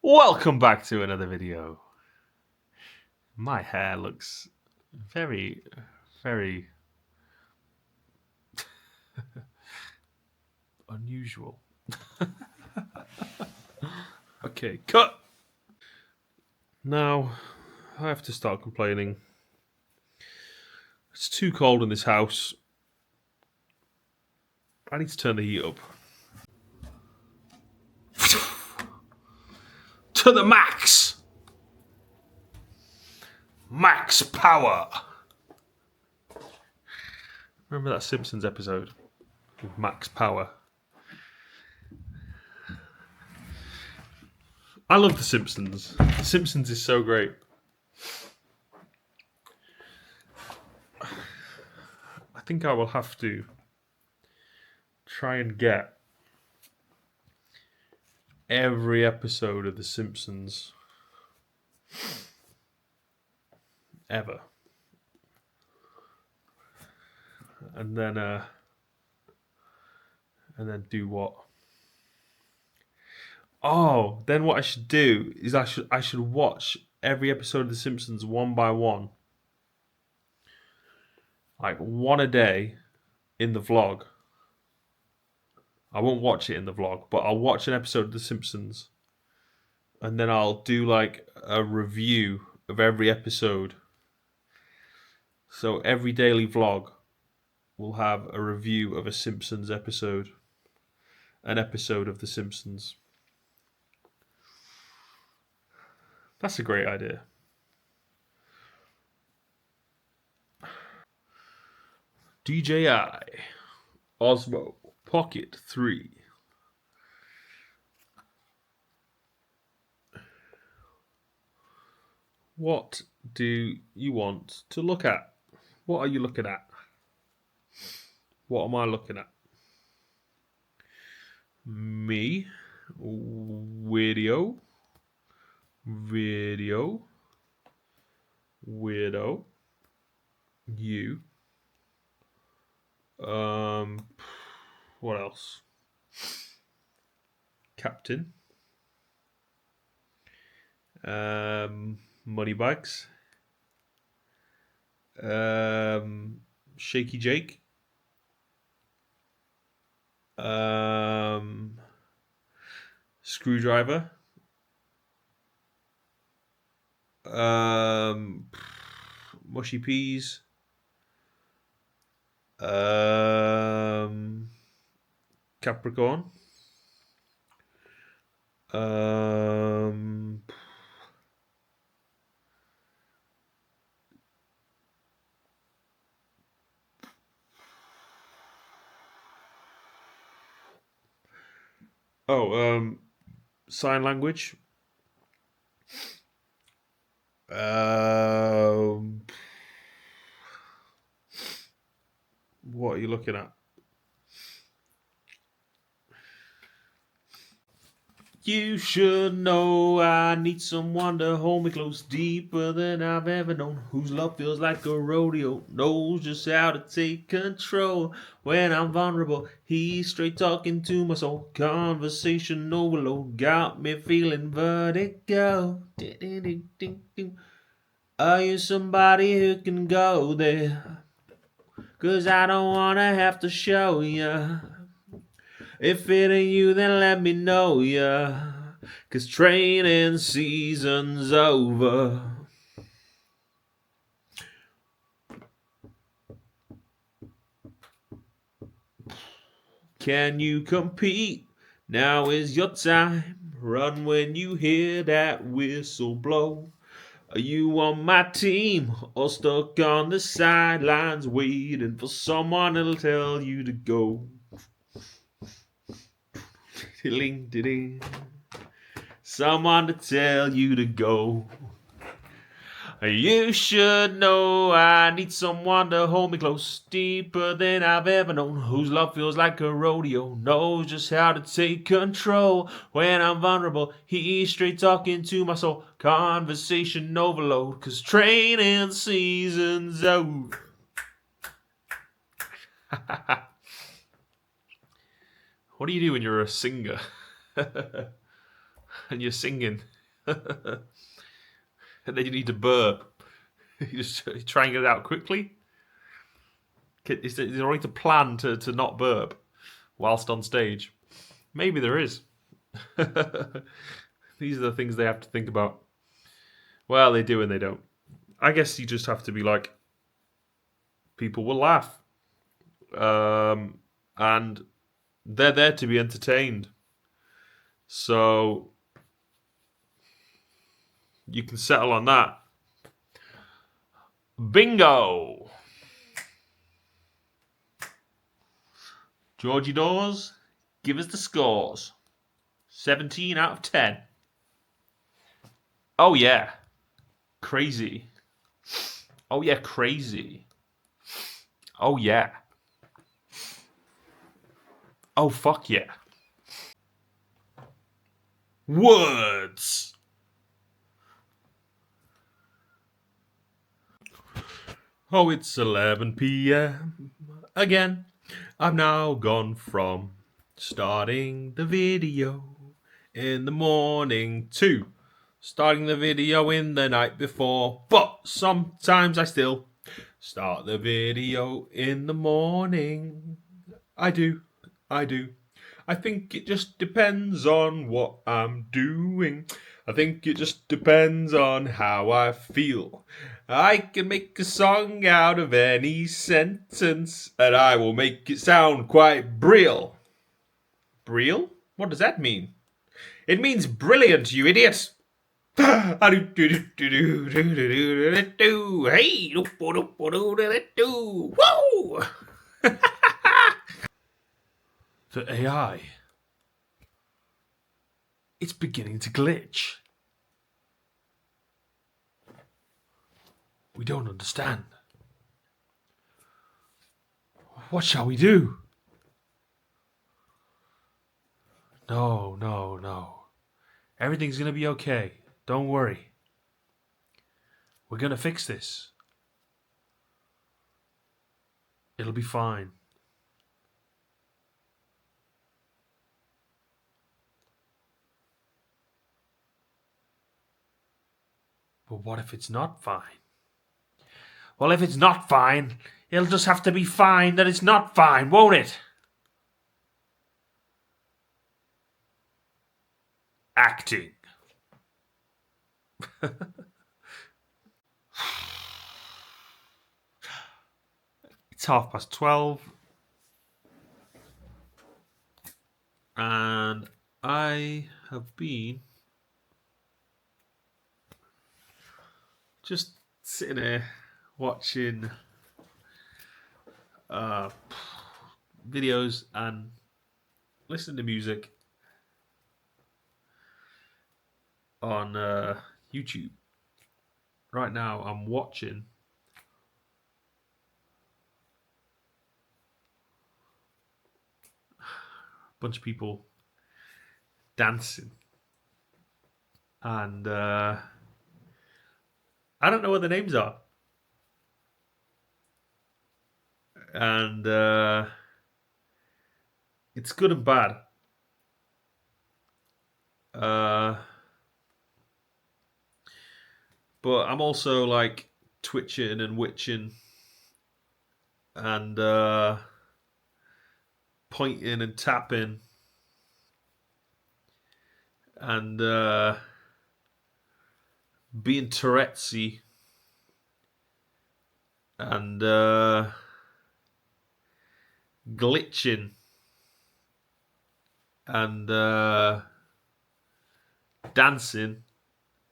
Welcome back to another video. My hair looks very, very unusual. Okay, cut! Now, I have to start complaining. It's too cold in this house. I need to turn the heat up. To the max! Max power! Remember that Simpsons episode with Max Power? I love The Simpsons. The Simpsons is so great. I think I will have to try and get every episode of The Simpsons ever. And then do what? Oh, then what I should do is I should watch every episode of The Simpsons one by one. Like one a day in the vlog. I won't watch it in the vlog, but I'll watch an episode of The Simpsons. And then I'll do like a review of every episode. So every daily vlog will have a review of a Simpsons episode. An episode of The Simpsons. That's a great idea. DJI Osmo Pocket 3. What do you want to look at? What are you looking at? What am I looking at? Me. Video. Weirdo. You. What else? Captain. Moneybags. Shaky Jake. Screwdriver. Mushy peas. Capricorn. Sign language. What are you looking at? You should know I need someone to hold me close, deeper than I've ever known, whose love feels like a rodeo, knows just how to take control. When I'm vulnerable, he's straight talking to my soul. Conversation overload got me feeling vertigo. Are you somebody who can go there? 'Cause I don't wanna have to show ya. If it ain't you, then let me know ya. 'Cause training season's over. Can you compete? Now is your time. Run when you hear that whistle blow. Are you on my team or stuck on the sidelines waiting for someone that'll tell you to go? Someone to tell you to go. You should know I need someone to hold me close, deeper than I've ever known, whose love feels like a rodeo, knows just how to take control. When I'm vulnerable, he's straight talking to my soul. Conversation overload, 'cause training season's over. What do you do when you're a singer? And you're singing and then you need to burp. You just try and get it out quickly. Is there already a plan to not burp whilst on stage? Maybe there is. These are the things they have to think about. Well, they do and they don't. I guess you just have to be like, people will laugh. And they're there to be entertained. So you can settle on that. Bingo! Georgie Dawes, give us the scores. 17 out of 10. Oh, yeah. Crazy. Oh, yeah, crazy. Oh, yeah. Oh, fuck yeah. Words. Oh, it's 11 p.m. again. I've now gone from starting the video in the morning to starting the video in the night before. But sometimes I still start the video in the morning. I do. I think it just depends on what I'm doing. I think it just depends on how I feel. I can make a song out of any sentence, and I will make it sound quite brill. Brill? What does that mean? It means brilliant, you idiot! Hey! Whoa! The AI. It's beginning to glitch. We don't understand. What shall we do? No. Everything's going to be okay. Don't worry. We're going to fix this. It'll be fine. But what if it's not fine? Well, if it's not fine, it'll just have to be fine that it's not fine, won't it? Acting. It's 12:30. And I have been just sitting here watching videos and listening to music on YouTube. Right now, I'm watching a bunch of people dancing, and I don't know what the names are, and it's good and bad. But I'm also like twitching and witching and pointing and tapping and being Tourettesy and glitching and dancing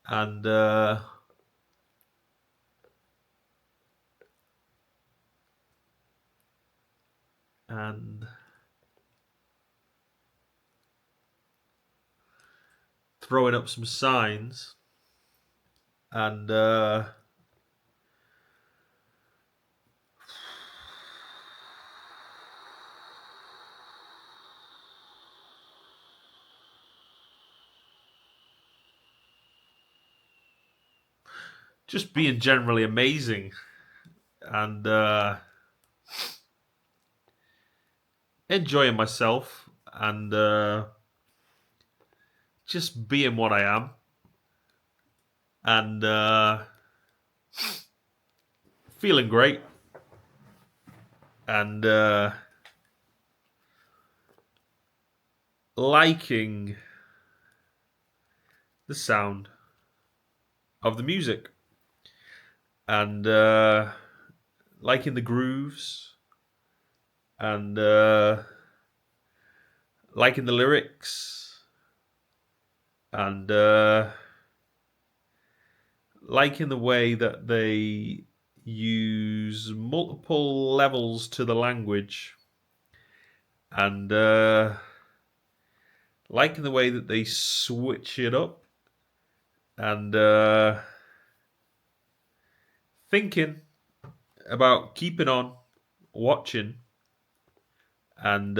and throwing up some signs and just being generally amazing and enjoying myself and just being what I am. and feeling great, and liking the sound of the music, and liking the grooves, and liking the lyrics, and liking the way that they use multiple levels to the language, and liking the way that they switch it up, and thinking about keeping on watching, and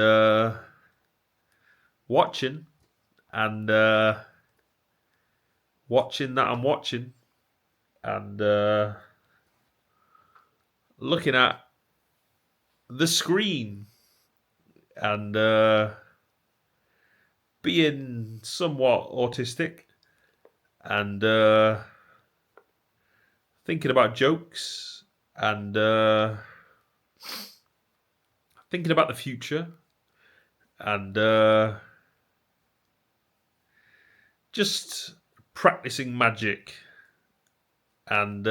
watching, and watching that I'm watching, and looking at the screen, and being somewhat autistic, and thinking about jokes, and thinking about the future, and just practicing magic, and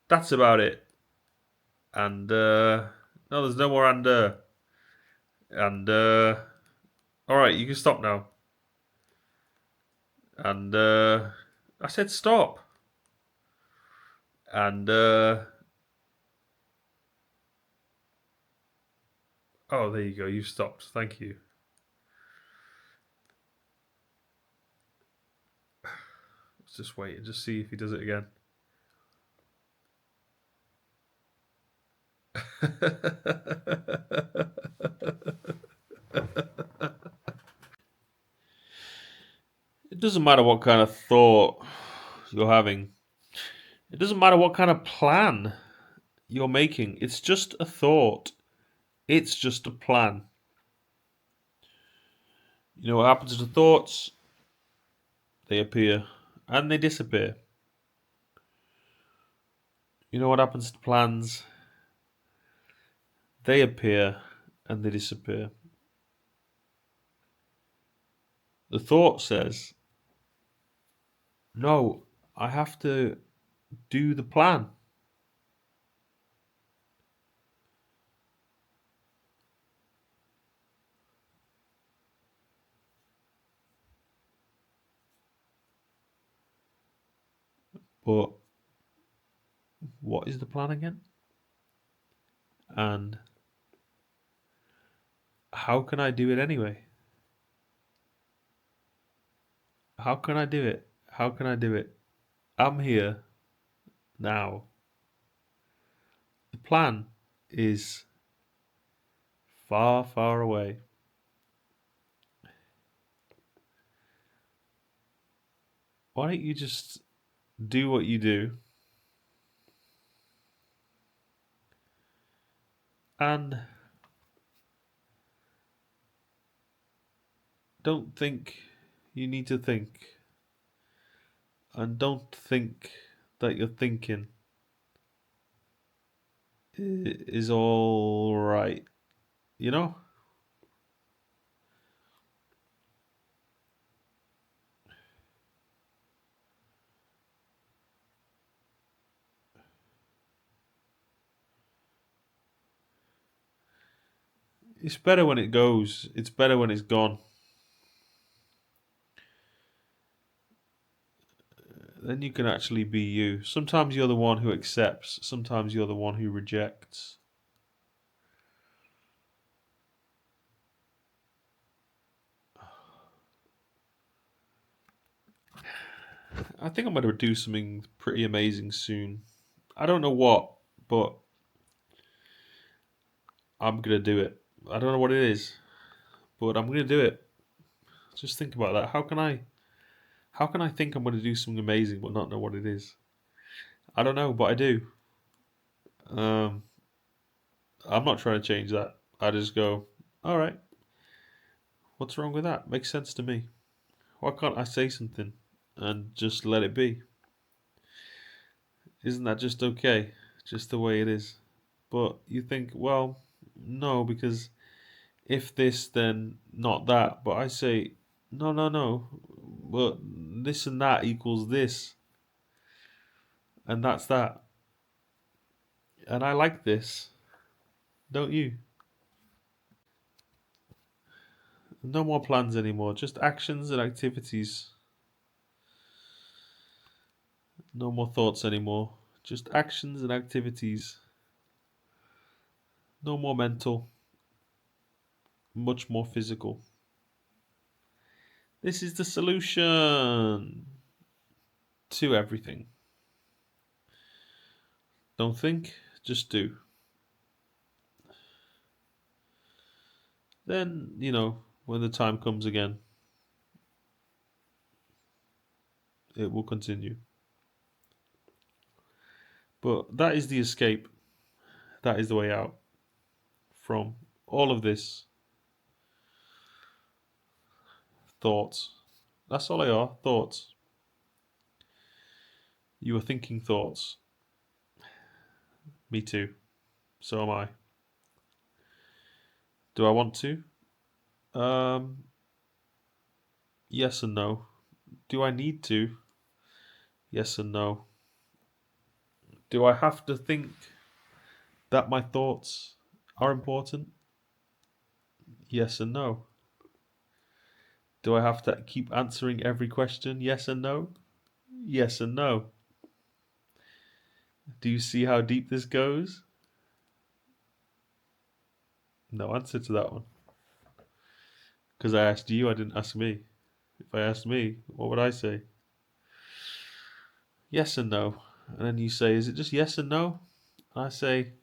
that's about it. And no, there's no more and all right, you can stop now. And I said stop. And oh, there you go. You stopped. Thank you. Let's just wait and just see if he does it again. It doesn't matter what kind of thought you're having. It doesn't matter what kind of plan you're making. It's just a thought. It's just a plan. You know what happens to thoughts? They appear and they disappear. You know what happens to plans? They appear and they disappear. The thought says, no, I have to do the plan. But what is the plan again? And how can I do it anyway? How can I do it? How can I do it? I'm here now. The plan is far, far away. Why don't you just do what you do and don't think you need to think, and don't think that your thinking is all right, you know? It's better when it goes, it's better when it's gone. Then you can actually be you. Sometimes you're the one who accepts, sometimes you're the one who rejects. I think I'm going to do something pretty amazing soon. I don't know what, but I'm going to do it. I don't know what it is, but I'm going to do it. Just think about that. How can I think I'm going to do something amazing but not know what it is? I don't know, but I do. Um, I'm not trying to change that. I just go, all right, what's wrong with that? Makes sense to me. Why can't I say something and just let it be? Isn't that just okay? Just the way it is. But you think, well, no, because if this, then not that. But I say, no, no, no. But this and that equals this, and that's that. And I like this, don't you? No more plans anymore, just actions and activities. No more thoughts anymore, just actions and activities. No more mental, much more physical. This is the solution to everything. Don't think, just do. Then, when the time comes again, it will continue. But that is the escape. That is the way out from all of this. Thoughts. That's all they are, thoughts. You are thinking thoughts. Me too. So am I. Do I want to? Um, yes and no. Do I need to? Yes and no. Do I have to think that my thoughts are important? Yes and no. Do I have to keep answering every question? Yes and no? Yes and no. Do you see how deep this goes? No answer to that one. Because I asked you, I didn't ask me. If I asked me, what would I say? Yes and no. And then you say, is it just yes and no? And I say,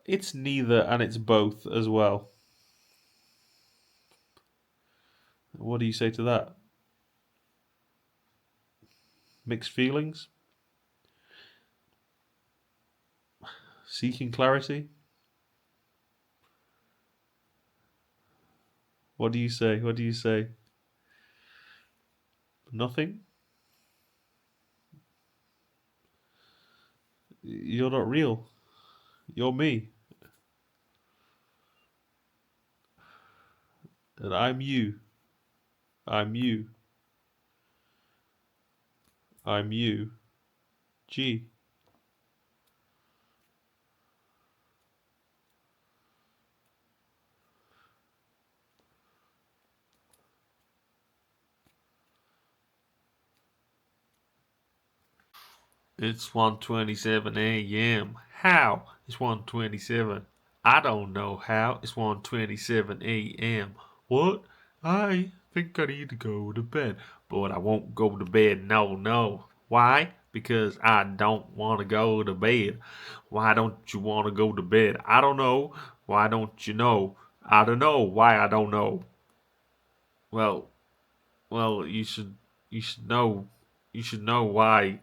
it's neither and it's both as well. What do you say to that? Mixed feelings? Seeking clarity? What do you say? What do you say? Nothing? You're not real. You're me. And I'm you. I'm you. I'm you. G. It's 1:27 a.m. How? It's 1:27. I don't know how. It's 1:27 a.m. What? I think I need to go to bed. But I won't go to bed. No, no. Why? Because I don't want to go to bed. Why don't you want to go to bed? I don't know. Why don't you know? I don't know why I don't know. Well, well, you should know. You should know why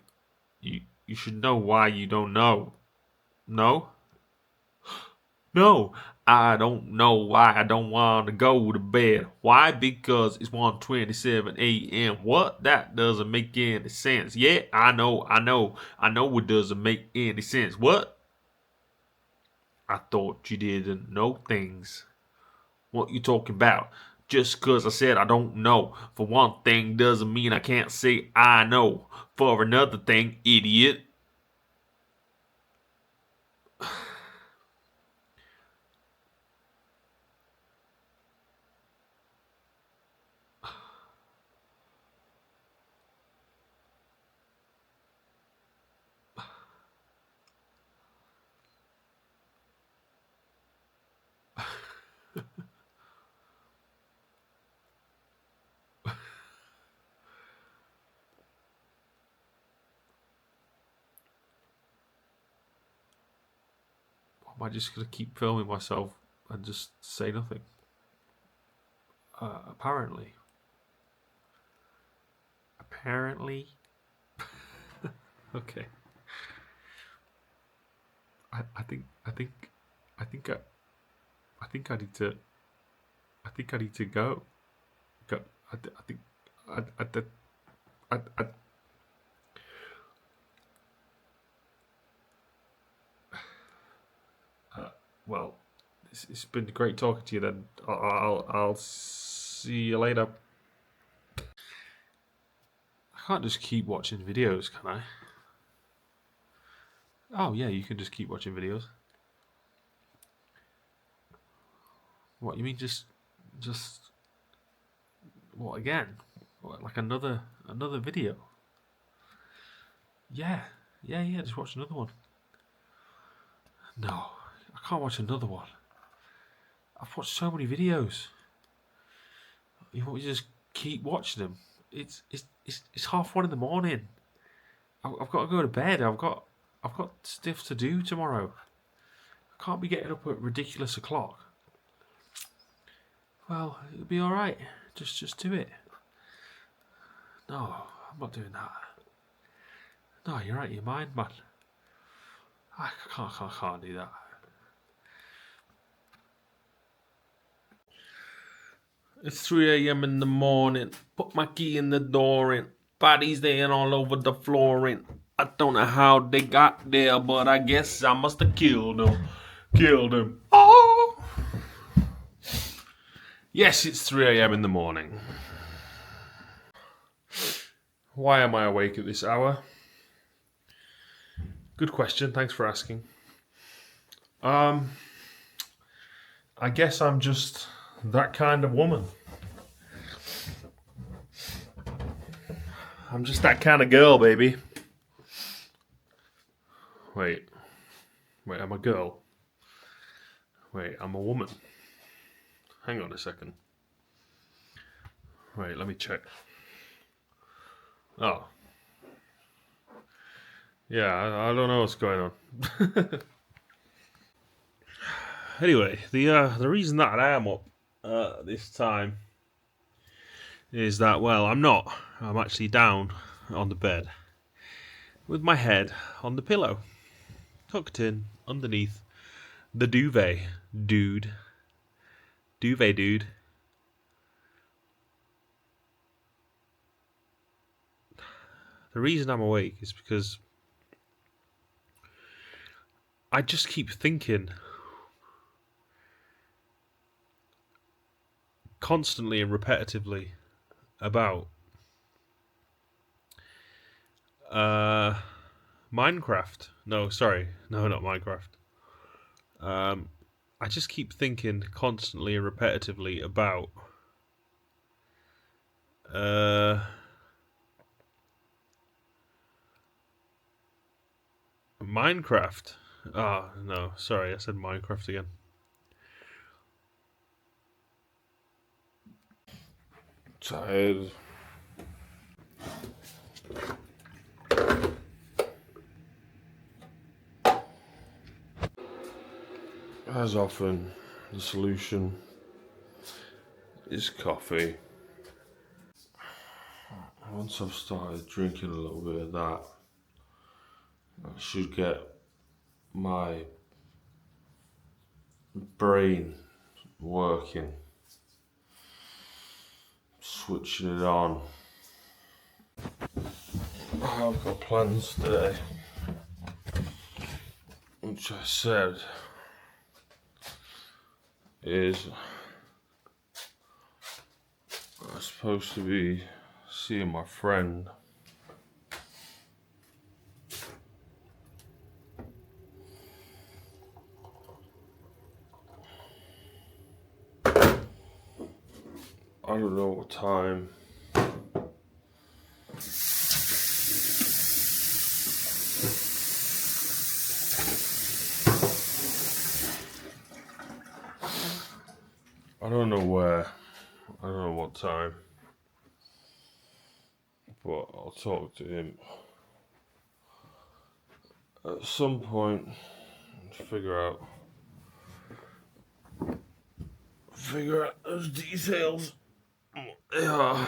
you should know why you don't know. No? No, I don't know why I don't want to go to bed. Why? Because it's 1:27 a.m. What? That doesn't make any sense. Yeah, I know it doesn't make any sense. What? I thought you didn't know things. What you talking about? Just 'cause I said I don't know. For one thing doesn't mean I can't say I know. For another thing, idiot. Am I just gonna keep filming myself and just say nothing? Apparently. Apparently. Okay. I think I think I think I think I need to go. Go. I think I well, it's been great talking to you. Then I'll see you later. I can't just keep watching videos, can I? Oh yeah, you can just keep watching videos. What you mean? Just what again? What, like another video? Yeah, yeah. Just watch another one. No, I can't watch another one. I've watched so many videos. You want me to just keep watching them? It's 1:30 in the morning. I've got to go to bed. I've got stuff to do tomorrow. I can't be getting up at ridiculous o'clock. Well, it'll be all right. Just do it. No, I'm not doing that. No, you're out of your mind, man. I can't do that. It's 3 a.m. in the morning. Put my key in the door in. Bodies laying all over the floor in. I don't know how they got there, but I guess I must have killed them. Killed them. Oh! Yes, it's 3 a.m. in the morning. Why am I awake at this hour? Good question. Thanks for asking. I guess I'm just that kind of woman. I'm just that kind of girl, baby. Wait, I'm a girl. Wait, I'm a woman. Hang on a second. Wait, let me check. Oh. Yeah, I don't know what's going on. Anyway, the reason that I am up this time is that, well, I'm not. I'm actually down on the bed with my head on the pillow, tucked in underneath the duvet, dude. Duvet, dude. The reason I'm awake is because I just keep thinking constantly and repetitively about Minecraft. No, sorry. No, not Minecraft. I just keep thinking constantly and repetitively about Minecraft. Ah, oh, no, sorry, I said Minecraft again. Tired. As often, the solution is coffee. Once I've started drinking a little bit of that, I should get my brain working, switching it on. I've got plans today, which I said is I'm supposed to be seeing my friend. I don't know what time. I don't know where. I don't know what time. But I'll talk to him at some point to figure out those details. They are.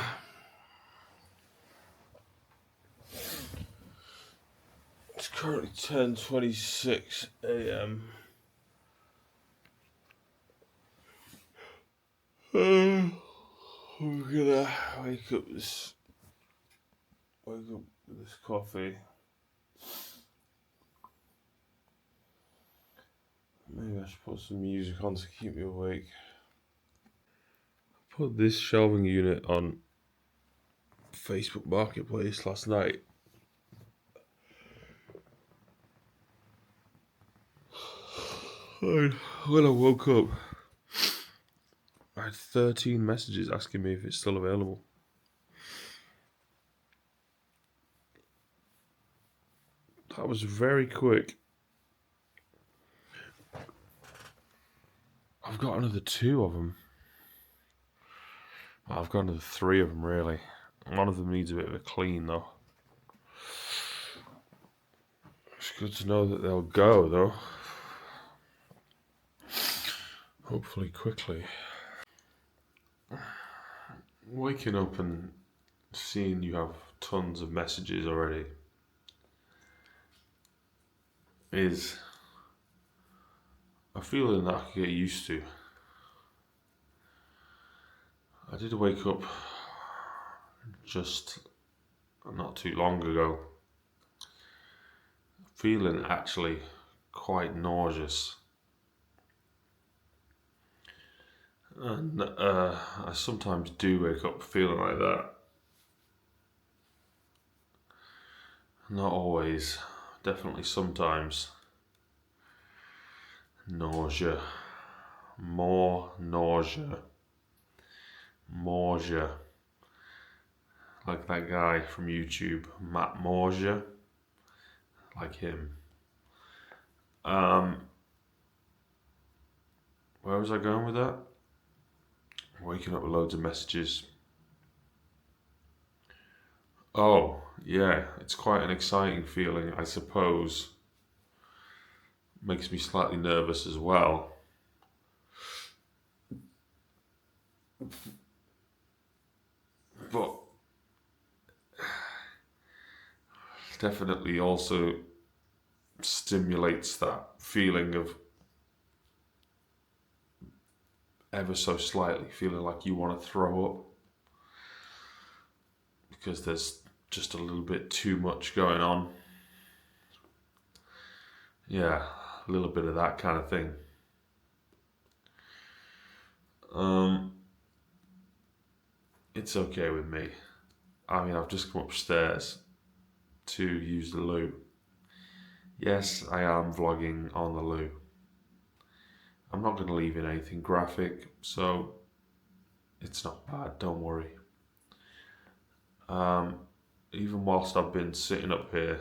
It's currently 10:26 a.m. We're gonna wake up with this coffee. Maybe I should put some music on to keep me awake. I put this shelving unit on Facebook Marketplace last night. And when I woke up, I had 13 messages asking me if it's still available. That was very quick. I've got another 2 of them. I've got another 3 of them, really. One of them needs a bit of a clean, though. It's good to know that they'll go, though. Hopefully quickly. Waking up and seeing you have tons of messages already is a feeling that I could get used to. I did wake up just not too long ago feeling actually quite nauseous. And I sometimes do wake up feeling like that. Not always, definitely sometimes. Nausea. More nausea. Morsia. Like that guy from YouTube, Matt Morsia. Like him. Where was I going with that? Waking up with loads of messages. Oh, yeah, it's quite an exciting feeling, I suppose. Makes me slightly nervous as well. But definitely also stimulates that feeling of ever so slightly feeling like you want to throw up because there's just a little bit too much going on. Yeah, a little bit of that kind of thing. It's okay with me. I mean, I've just come upstairs to use the loo. Yes, I am vlogging on the loo. I'm not going to leave in anything graphic, so it's not bad, don't worry. Even whilst I've been sitting up here,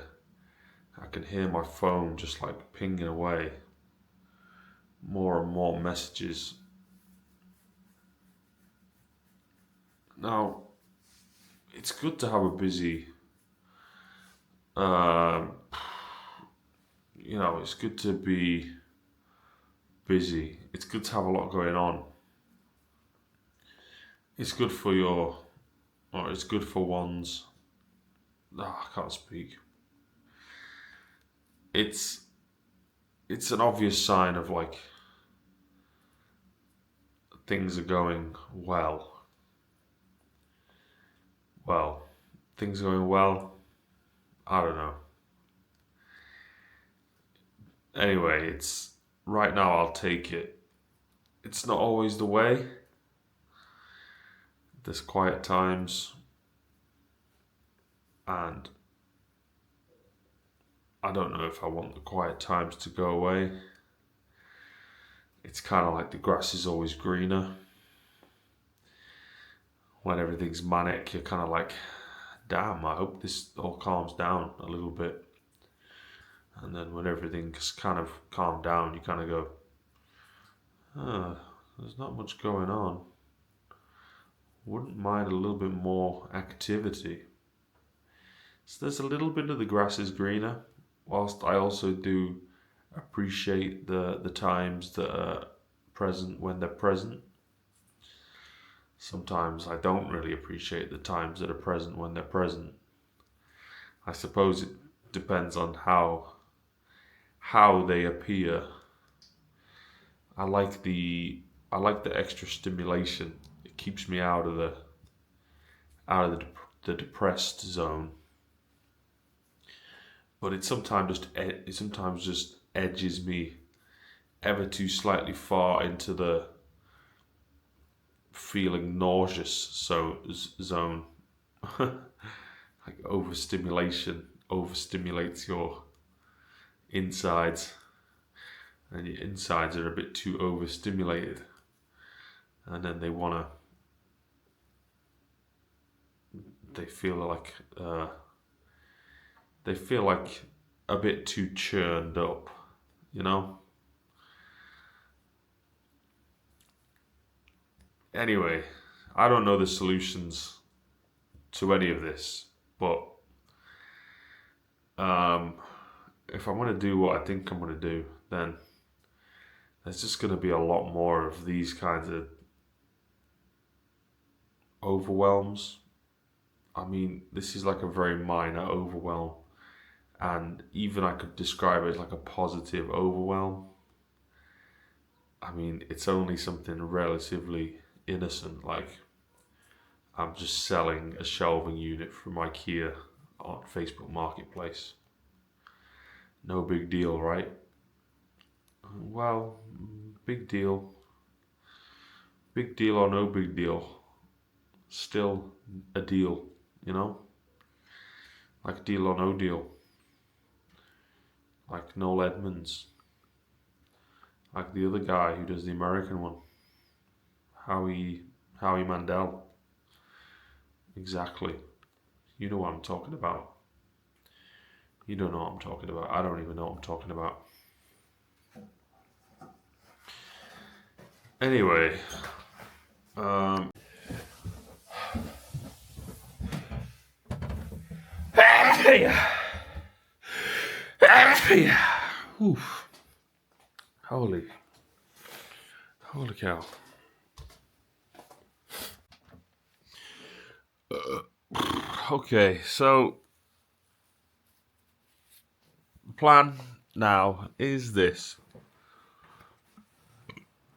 I can hear my phone just like pinging away. More and more messages. Now, it's good to have a busy, it's good to be busy. It's good to have a lot going on. It's good for it's good for one's, I can't speak. It's an obvious sign of like things are going well. Well, things are going well. I don't know. Anyway, it's right now I'll take it. It's not always the way. There's quiet times and I don't know if I want the quiet times to go away. It's kind of like the grass is always greener. When everything's manic, you're kind of like, damn, I hope this all calms down a little bit. And then when everything's kind of calmed down, you kind of go, there's not much going on. Wouldn't mind a little bit more activity. So there's a little bit of the grass is greener, whilst I also do appreciate the times that are present when they're present. Sometimes I don't really appreciate the times that are present when they're present. I suppose it depends on how they appear. I like the extra stimulation. It keeps me out of out of the depressed zone. But it sometimes just edges me ever too slightly far into the feeling nauseous zone. Like overstimulation overstimulates your insides, and your insides are a bit too overstimulated, and then they feel like they feel like a bit too churned up, you know. Anyway, I don't know the solutions to any of this, but um, if I want to do what I think I'm going to do, then there's just going to be a lot more of these kinds of overwhelms. I mean, this is like a very minor overwhelm, and even I could describe it as like a positive overwhelm. I mean, it's only something relatively innocent, like I'm just selling a shelving unit from IKEA on Facebook Marketplace. No big deal, right? Well, big deal. Big deal or no big deal. Still a deal, you know? Like Deal or No Deal. Like Noel Edmonds. Like the other guy who does the American one. Howie Mandel. Exactly. You know what I'm talking about. You don't know what I'm talking about. I don't even know what I'm talking about. Anyway, um, Oof. Holy cow. Okay, so the plan now is this.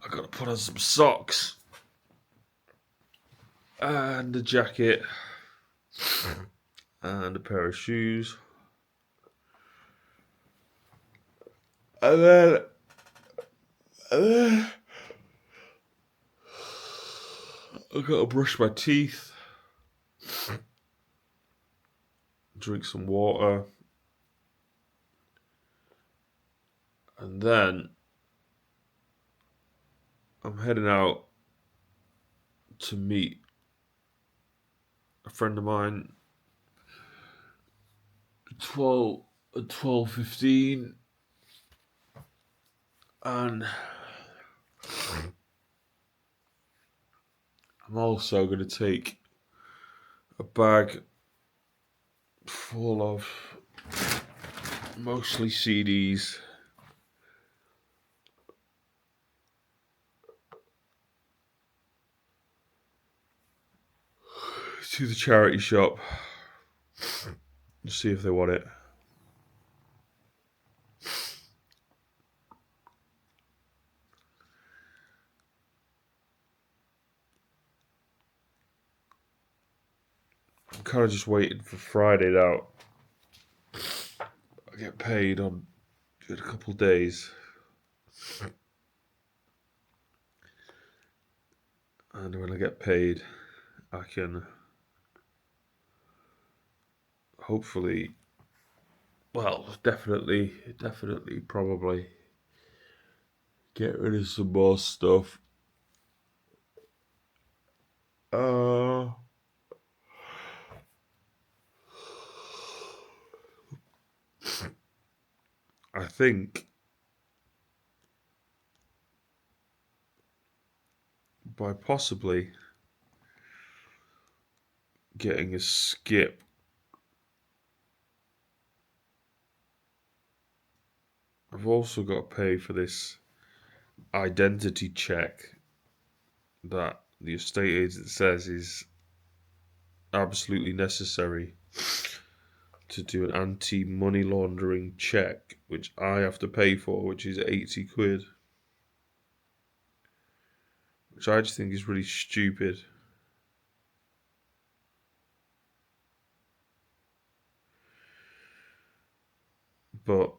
I gotta put on some socks and a jacket and a pair of shoes. And then I gotta brush my teeth, drink some water, and then I'm heading out to meet a friend of mine at 12:15, and I'm also going to take a bag full of mostly CDs to the charity shop to see if they want it. I'm kind of just waiting for Friday now. I get paid in a couple of days. And when I get paid, I can hopefully, well, definitely, probably get rid of some more stuff. I think by possibly getting a skip, I've also got to pay for this identity check that the estate agent says is absolutely necessary to do an anti-money laundering check, which I have to pay for, which is 80 quid. Which I just think is really stupid. but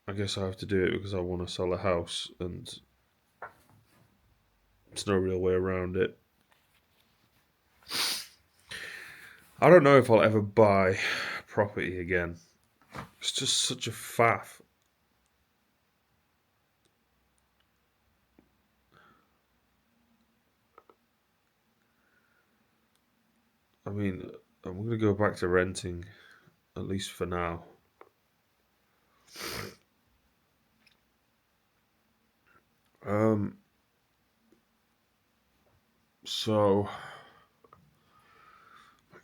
I guess I have to do it because I want to sell a house, and there's no real way around it. I don't know if I'll ever buy property again. It's just such a faff. I mean, I'm going to go back to renting, at least for now. So,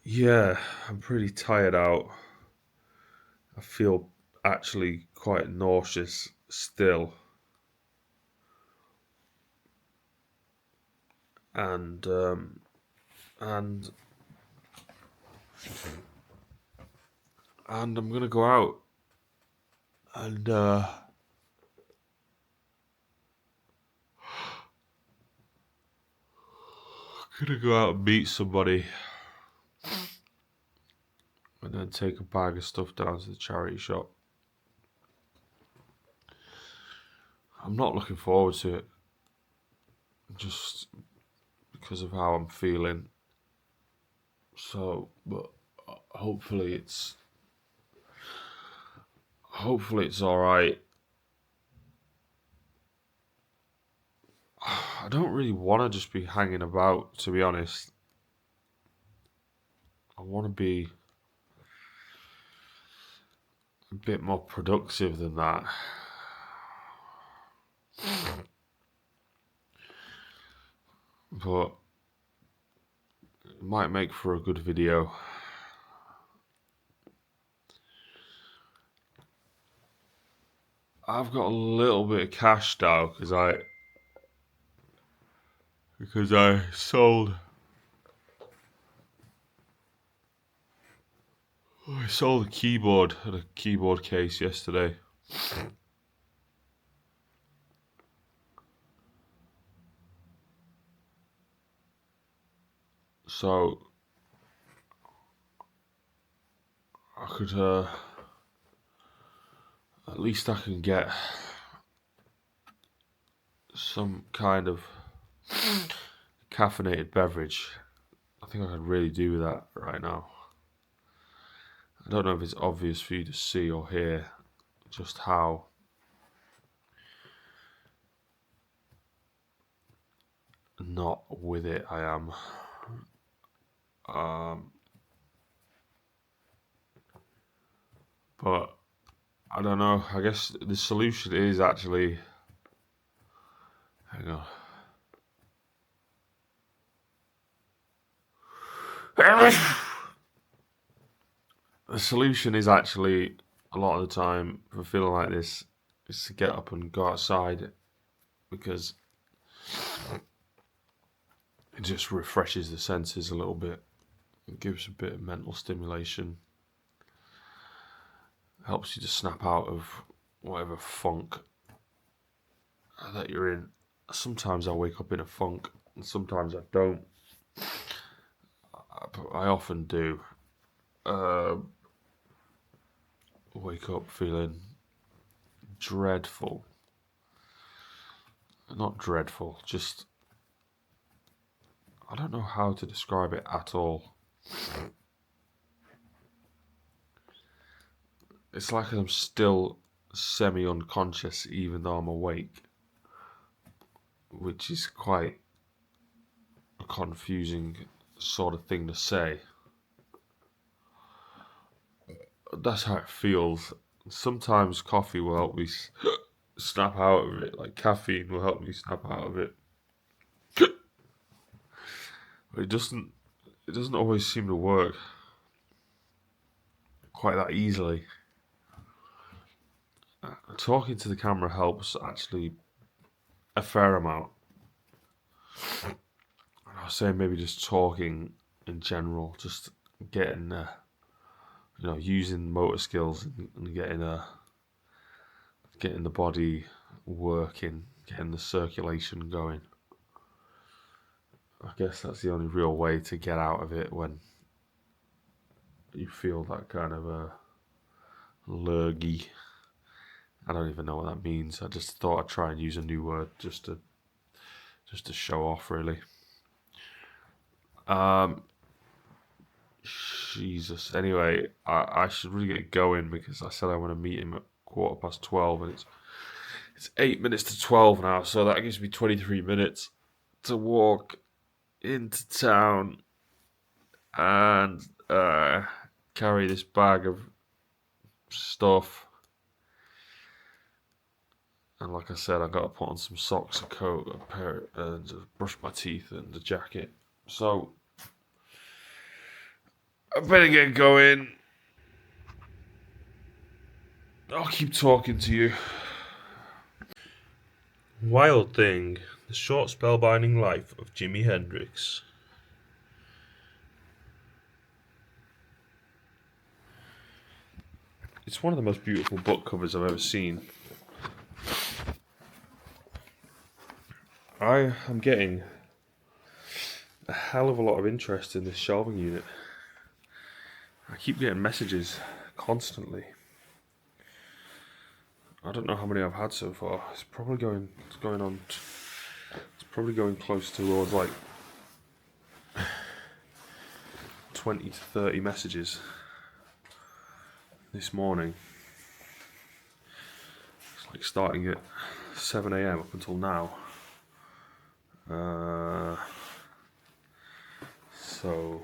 yeah, I'm pretty tired out. I feel actually quite nauseous still. And, and, and I'm going to go out and, gonna go out and meet somebody and then take a bag of stuff down to the charity shop. I'm not looking forward to it, just because of how I'm feeling. So, but hopefully it's all right. I don't really want to just be hanging about, to be honest. I want to be a bit more productive than that. But it might make for a good video. I've got a little bit of cash now because I sold a keyboard and a keyboard case yesterday. So I could at least I can get some kind of caffeinated beverage. I think I could really do with that right now. I don't know if it's obvious for you to see or hear just how not with it I am. But I don't know. I guess the solution is actually. Hang on. The solution is actually, a lot of the time, for feeling like this, is to get up and go outside, because it just refreshes the senses a little bit. It gives a bit of mental stimulation. Helps you to snap out of whatever funk that you're in. Sometimes I wake up in a funk, and sometimes I don't. I often do. Wake up feeling dreadful. Not dreadful, just... I don't know how to describe it at all. It's like I'm still semi-unconscious even though I'm awake, which is quite a confusing sort of thing to say. That's how it feels. Sometimes coffee will help me snap out of it, like caffeine will help me snap out of it. But it doesn't always seem to work quite that easily. Talking to the camera helps actually a fair amount. I was saying maybe just talking in general, just getting, using motor skills and getting the body working, getting the circulation going. I guess that's the only real way to get out of it when you feel that kind of lurgy. I don't even know what that means. I just thought I'd try and use a new word just to show off, really. Jesus. Anyway, I should really get going because I said I want to meet him at 12:15, and it's 8 minutes to 12 now, so that gives me 23 minutes to walk into town and carry this bag of stuff. And like I said, I've got to put on some socks, a coat, a pair, and brush my teeth and a jacket. So I better get going. I'll keep talking to you. Wild Thing, the short spellbinding life of Jimi Hendrix. It's one of the most beautiful book covers I've ever seen. I am getting a hell of a lot of interest in this shelving unit. I keep getting messages constantly. I don't know how many I've had so far. It's probably going close towards like 20 to 30 messages this morning. It's like starting at 7 AM up until now. So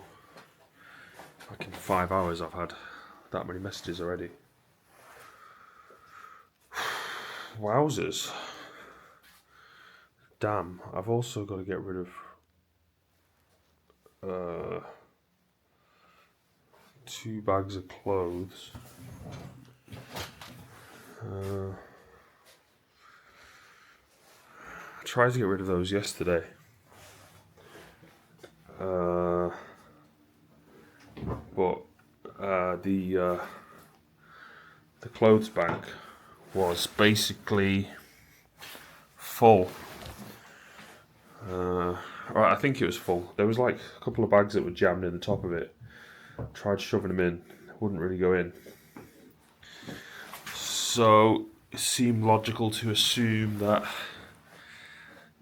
like in 5 hours I've had that many messages already. Wowzers. Damn, I've also got to get rid of 2 bags of clothes. I tried to get rid of those yesterday. But the clothes bank was basically full. I think it was full. There was like a couple of bags that were jammed in the top of it. Tried shoving them in, wouldn't really go in. So it seemed logical to assume that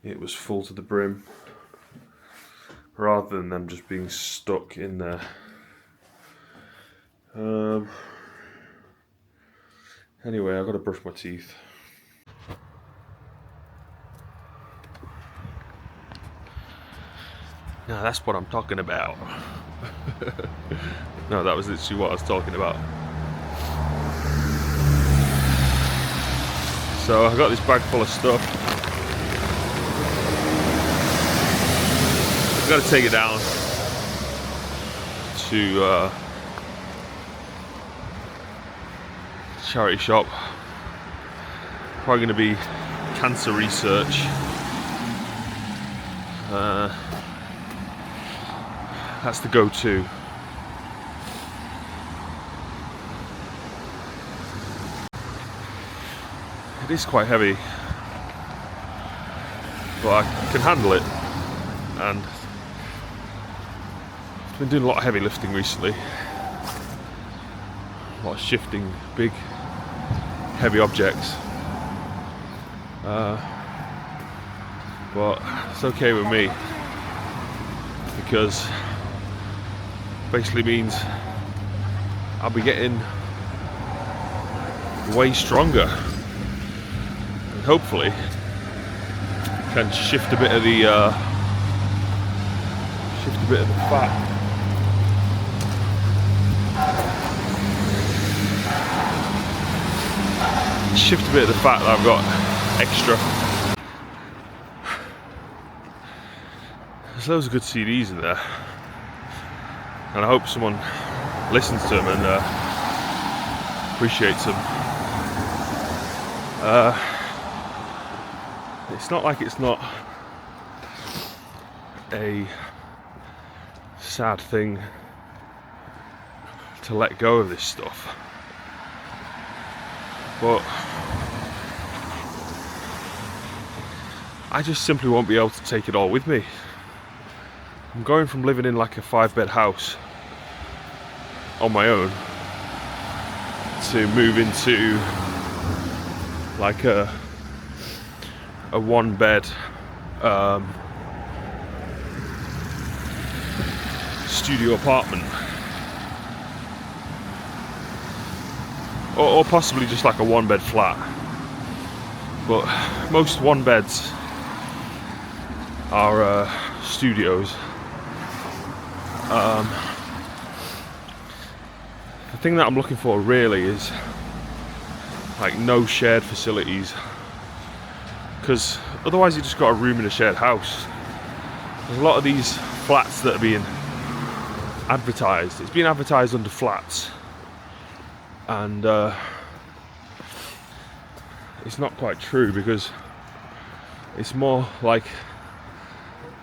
it was full to the brim, rather than them just being stuck in there. Anyway, I've got to brush my teeth. Now that's what I'm talking about. No, that was literally what I was talking about. So I've got this bag full of stuff. I've got to take it down to charity shop. Probably going to be cancer research. That's the go-to. It is quite heavy, but I can handle it, and I've been doing a lot of heavy lifting recently. A lot of shifting big heavy objects, but it's okay with me because basically means I'll be getting way stronger, and hopefully can shift a bit of the fat. Shift a bit of the fat that I've got extra. There's loads of good CDs in there, and I hope someone listens to them and appreciates them. It's not like it's not a sad thing to let go of this stuff, but I just simply won't be able to take it all with me. I'm going from living in like a 5-bed house on my own to move into like a one bed studio apartment, or possibly just like a one bed flat. But most one beds are studios. The thing that I'm looking for really is like no shared facilities, because otherwise you just got a room in a shared house. There's a lot of these flats that are being advertised. It's being advertised under flats, and it's not quite true, because it's more like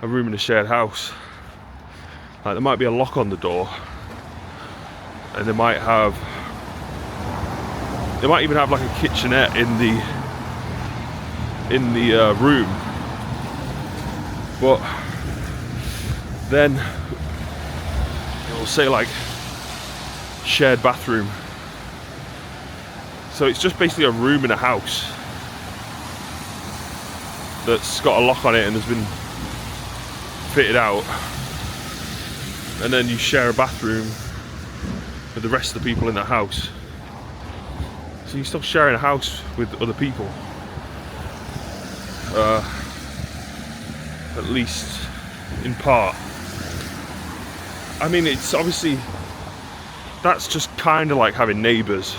a room in a shared house. Like there might be a lock on the door, and they might even have like a kitchenette in the room, but then it'll say like shared bathroom. So it's just basically a room in a house that's got a lock on it and has been fitted out, and then you share a bathroom with the rest of the people in that house. So you're still sharing a house with other people, at least in part. I mean, it's obviously, that's just kind of like having neighbours,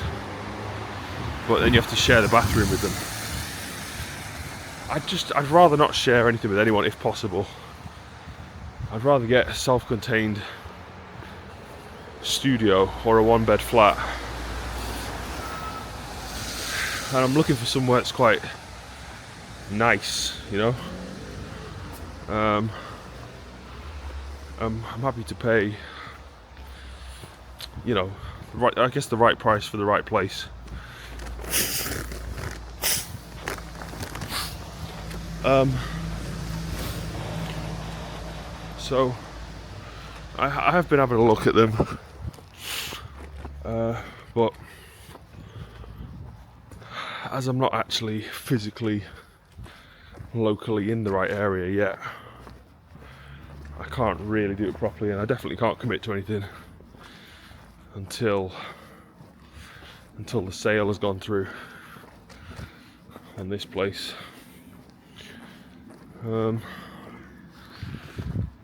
but then you have to share the bathroom with them. I'd rather not share anything with anyone if possible. I'd rather get a self-contained studio or a one bed flat. And I'm looking for somewhere that's quite nice, you know. I'm happy to pay, you know, the right price for the right place. So I have been having a look at them, but as I'm not actually physically locally in the right area yet, I can't really do it properly, and I definitely can't commit to anything until the sale has gone through on this place.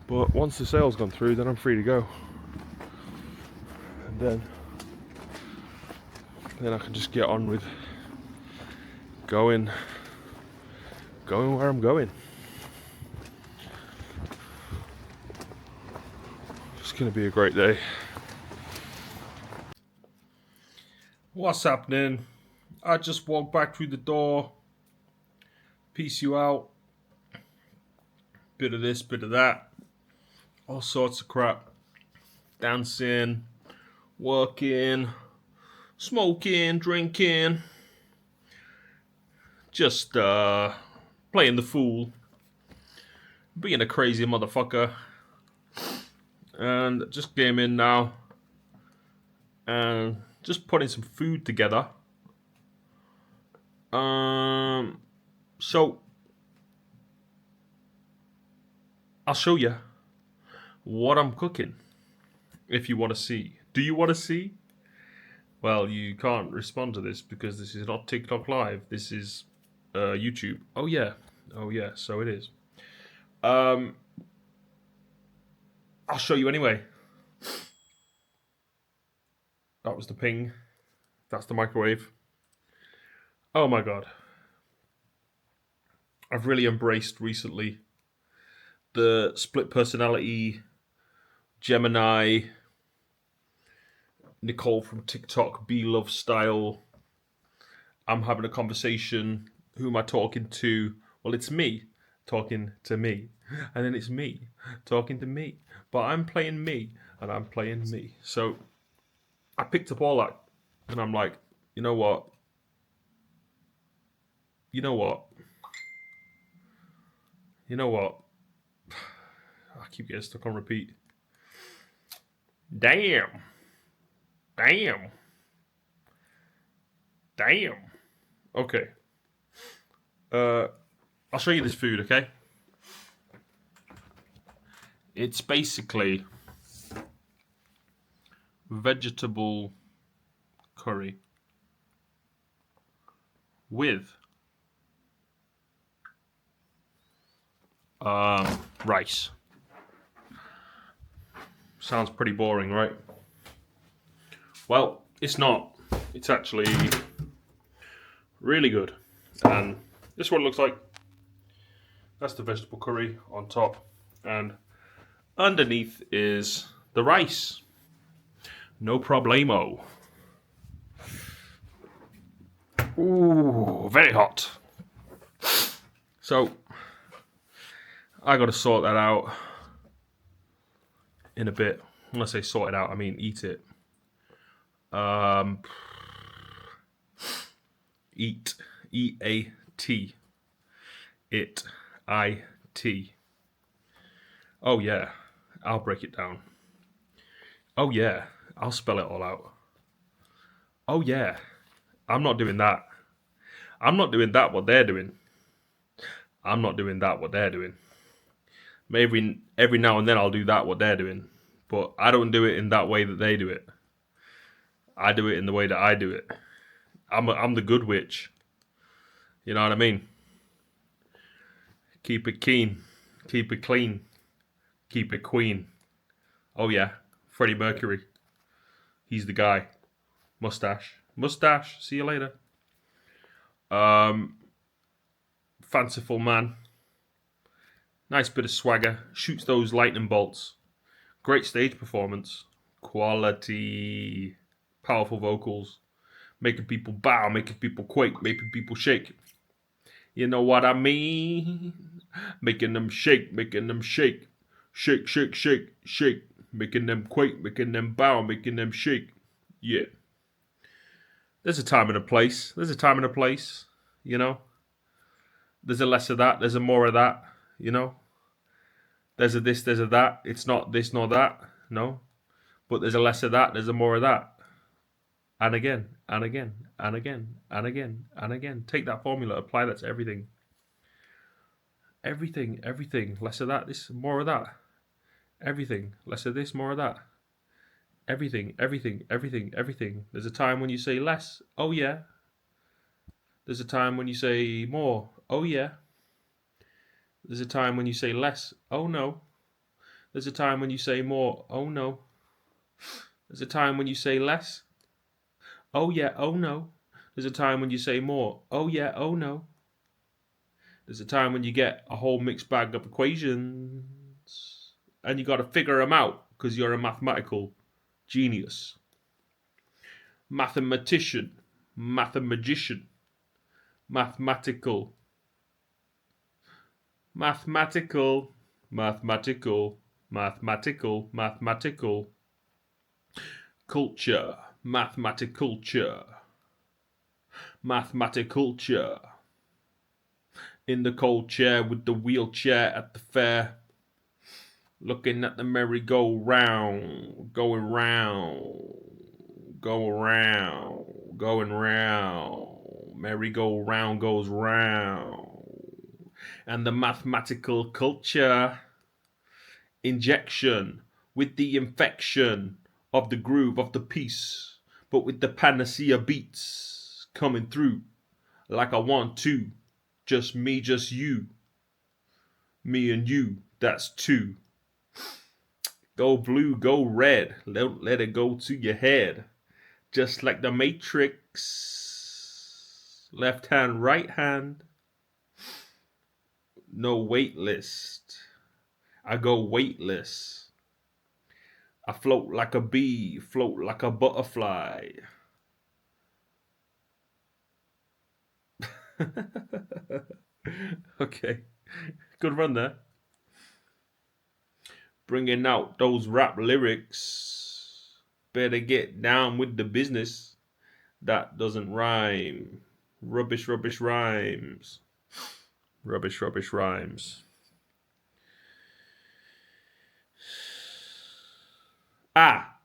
But once the sale's gone through, then I'm free to go, and then I can just get on with going where I'm going. It's gonna be a great day. What's happening? I just walked back through the door. Peace you out. Bit of this, bit of that. All sorts of crap. Dancing, working, smoking, drinking. Just playing the fool. Being a crazy motherfucker. And just came in now. And just putting some food together. So I'll show you what I'm cooking, if you want to see. Do you want to see? Well, you can't respond to this because this is not TikTok Live. This is YouTube. Oh yeah, so it is. I'll show you anyway. That was the ping. That's the microwave. Oh my god. I've really embraced recently the split personality, Gemini, Nicole from TikTok, B-Love style. I'm having a conversation. Who am I talking to? Well, it's me talking to me. And then it's me talking to me. But I'm playing me, and I'm playing me. So I picked up all that, and I'm like, you know what? You know what? You know what? I keep getting stuck on repeat. Damn. Damn. Okay. I'll show you this food, okay? It's basically vegetable curry with rice. Sounds pretty boring, right? Well, it's not. It's actually really good. And this is what it looks like. That's the vegetable curry on top. And underneath is the rice. No problemo. Ooh, very hot. So, I gotta sort that out in a bit. When I say sort it out, I mean eat it. Eat. E-A-T. It. I-T. Oh yeah, I'll break it down. Oh yeah, I'll spell it all out. Oh yeah, I'm not doing that. I'm not doing that what they're doing. I'm not doing that what they're doing. Maybe every now and then I'll do that what they're doing. But I don't do it in that way that they do it. I do it in the way that I do it. I'm the good witch. You know what I mean? Keep it keen. Keep it clean. Keep it queen. Oh yeah, Freddie Mercury. He's the guy. Mustache. Mustache. See you later. Fanciful man. Nice bit of swagger. Shoots those lightning bolts. Great stage performance. Quality. Powerful vocals. Making people bow, making people quake, making people shake. You know what I mean? Making them shake, making them shake. Shake, shake, shake, shake. Making them quake, making them bow, making them shake. Yeah. There's a time and a place. There's a time and a place, you know? There's a less of that, there's a more of that, you know? There's a this, there's a that. It's not this nor that, no. But there's a less of that, there's a more of that. And again, and again, and again, and again, and again. Take that formula, apply that to everything. Everything, everything. Less of that, this, more of that. Everything. Less of this, more of that. Everything, everything, everything, everything. There's a time when you say less. Oh, yeah. There's a time when you say more. Oh, yeah. There's a time when you say less. Oh, no. There's a time when you say more. Oh, no. There's a time when you say less. Oh, yeah. Oh, no. There's a time when you say more. Oh, yeah. Oh, no. There's a time when you get a whole mixed bag of equations and you got to figure them out because you're a mathematical genius. Mathematician, mathemagician, mathematical, mathematical, mathematical, mathematical, mathematical, culture, mathematiculture, mathematiculture. In the cold chair with the wheelchair at the fair, looking at the merry-go-round, going round, go around, going round, merry-go-round goes round. And the mathematical culture injection with the infection of the groove of the piece, but with the panacea beats coming through like I want to. Just me, just you. Me and you, that's two. Go blue, go red. Don't let it go to your head. Just like the Matrix. Left hand, right hand. No wait list. I go weightless. I float like a bee, float like a butterfly. Okay, good run there. Bringing out those rap lyrics. Better get down with the business. That doesn't rhyme. Rubbish, rubbish rhymes. Rubbish, rubbish rhymes. Ah,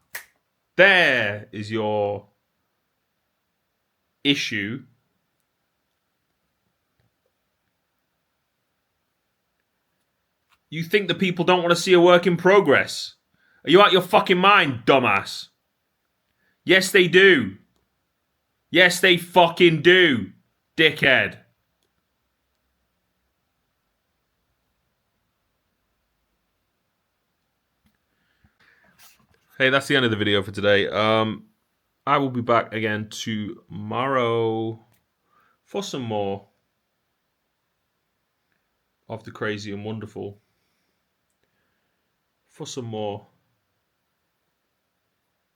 there is your issue. You think the people don't want to see a work in progress? Are you out your fucking mind, dumbass? Yes, they do. Yes, they fucking do, dickhead. Hey, that's the end of the video for today. I will be back again tomorrow for some more of the crazy and wonderful. For some more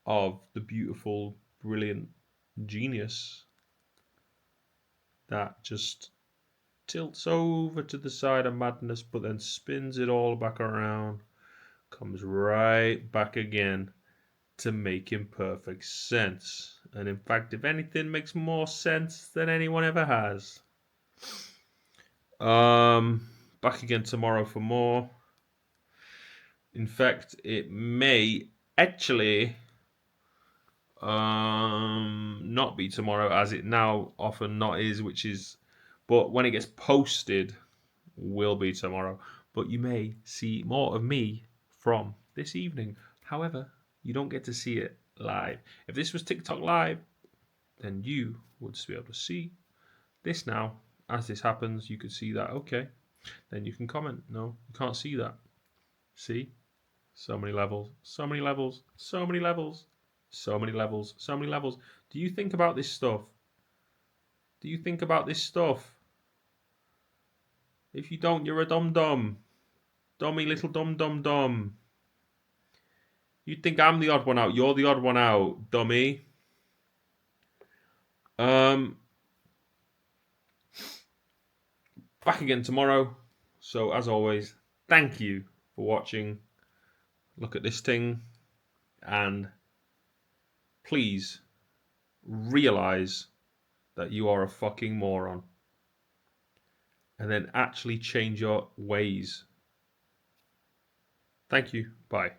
of the beautiful, brilliant genius that just tilts over to the side of madness, but then spins it all back around, comes right back again to making perfect sense. And in fact, if anything, makes more sense than anyone ever has. Back again tomorrow for more. In fact, it may actually not be tomorrow, as it now often not is, but when it gets posted, will be tomorrow. But you may see more of me from this evening. However, you don't get to see it live. If this was TikTok live, then you would just be able to see this now. As this happens, you could see that. Okay, then you can comment. No, you can't see that. See? So many levels, so many levels, so many levels, so many levels, so many levels. Do you think about this stuff? Do you think about this stuff? If you don't, you're a dum-dum. Dummy little dum-dum-dum. You think I'm the odd one out. You're the odd one out, dummy. Back again tomorrow. So, as always, thank you for watching. Look at this thing. And please realize that you are a fucking moron. And then actually change your ways. Thank you. Bye.